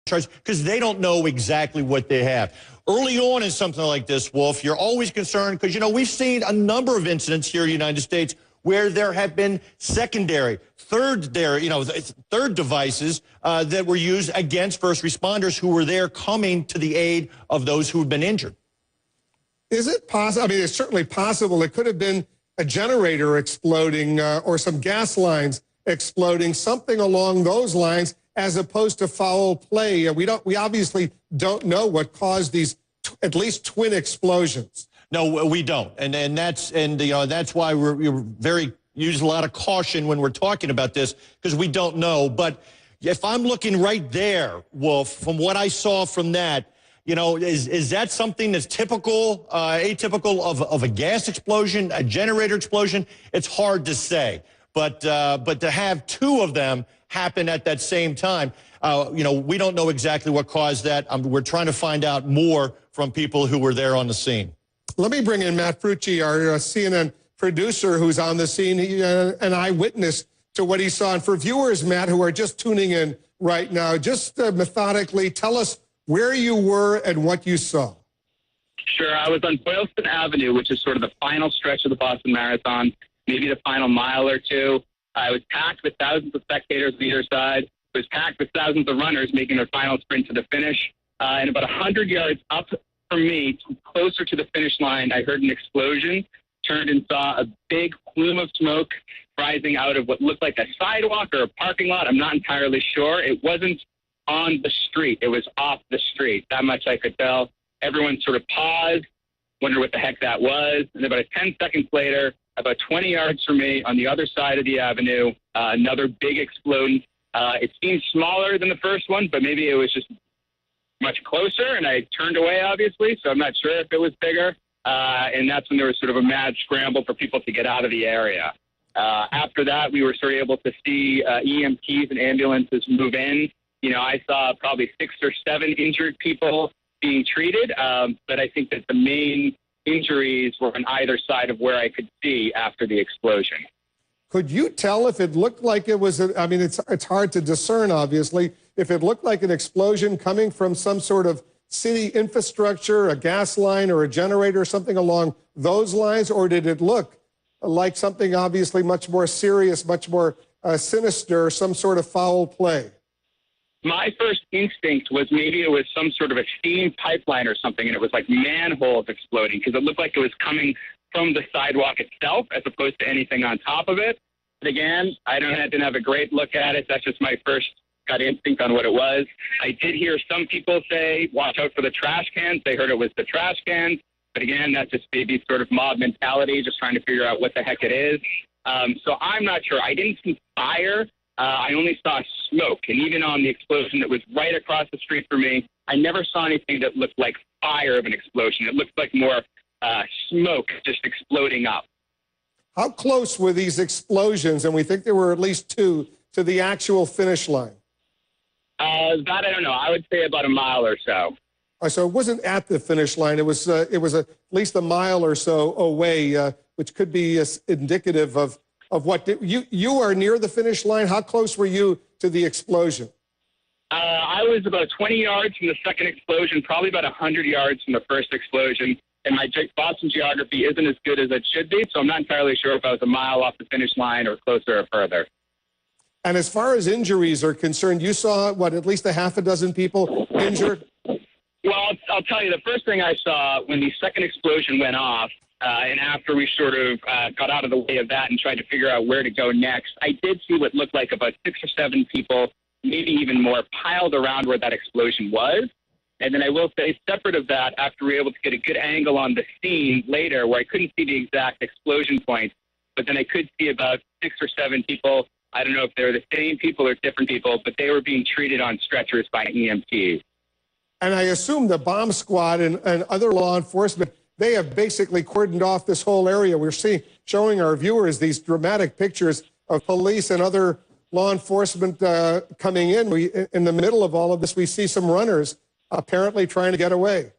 charge because they don't know exactly what they have. Early on in something like this, Wolf, you're always concerned because, we've seen a number of incidents here in the United States where there have been secondary, third devices that were used against first responders who were there coming to the aid of those who have been injured. Is it possible? I mean, it's certainly possible. It could have been a generator exploding or some gas lines exploding, something along those lines, as opposed to foul play. We obviously don't know what caused these at least twin explosions. No, we don't, and that's why we're use a lot of caution when we're talking about this, because we don't know. But if I'm looking right there, Wolf, from what I saw from that, is that something that's typical, atypical of a gas explosion, a generator explosion? It's hard to say, but to have two of them happen at that same time, we don't know exactly what caused that. We're trying to find out more from people who were there on the scene. Let me bring in Matt Frucci, our CNN producer, who's on the scene, an eyewitness to what he saw. And for viewers, Matt, who are just tuning in right now, just methodically tell us where you were and what you saw. Sure. I was on Boylston Avenue, which is sort of the final stretch of the Boston Marathon, maybe the final mile or two. I was packed with thousands of spectators on either side. It was packed with thousands of runners making their final sprint to the finish. And about 100 yards up from me, closer to the finish line, I heard an explosion, turned and saw a big plume of smoke rising out of what looked like a sidewalk or a parking lot. I'm not entirely sure. It wasn't on the street. It was off the street. That much I could tell. Everyone sort of paused, wondered what the heck that was. And about 10 seconds later, about 20 yards from me on the other side of the avenue, another big explosion. It seemed smaller than the first one, but maybe it was just much closer, and I turned away, obviously, so I'm not sure if it was bigger. And that's when there was sort of a mad scramble for people to get out of the area. After that, we were sort of able to see EMTs and ambulances move in. I saw probably 6 or 7 injured people being treated, but I think that the main injuries were on either side of where I could see after the explosion. Could you tell if it looked like it was, it's hard to discern, obviously, if it looked like an explosion coming from some sort of city infrastructure, a gas line or a generator, something along those lines, or did it look like something obviously much more serious, much more sinister, some sort of foul play? My first instinct was maybe it was some sort of a steam pipeline or something, and it was like manholes exploding, because it looked like it was coming from the sidewalk itself as opposed to anything on top of it. But again, I didn't have a great look at it. That's just my first gut instinct on what it was. I did hear some people say, watch out for the trash cans. They heard it was the trash cans. But again, that's just maybe sort of mob mentality, just trying to figure out what the heck it is. So I'm not sure. I didn't see fire. I only saw smoke. And even on the explosion that was right across the street from me, I never saw anything that looked like fire of an explosion. It looked like more smoke just exploding up. How close were these explosions, and we think there were at least 2, to the actual finish line? That I don't know. I would say about a mile or so. So it wasn't at the finish line. It was at least a mile or so away, which could be indicative of what you are near the finish line. How close were you to the explosion? I was about 20 yards from the second explosion, probably about 100 yards from the first explosion. And my Boston geography isn't as good as it should be, so I'm not entirely sure if I was a mile off the finish line or closer or further. And as far as injuries are concerned, you saw, at least a half a dozen people injured? Well, I'll tell you, the first thing I saw when the second explosion went off, and after we sort of got out of the way of that and tried to figure out where to go next, I did see what looked like about 6 or 7 people, maybe even more, piled around where that explosion was. And then I will say, separate of that, after we were able to get a good angle on the scene later, where I couldn't see the exact explosion point, but then I could see about 6 or 7 people. I don't know if they were the same people or different people, but they were being treated on stretchers by EMTs. And I assume the bomb squad and other law enforcement, they have basically cordoned off this whole area. We're showing our viewers these dramatic pictures of police and other law enforcement coming in. In the middle of all of this, we see some runners apparently trying to get away.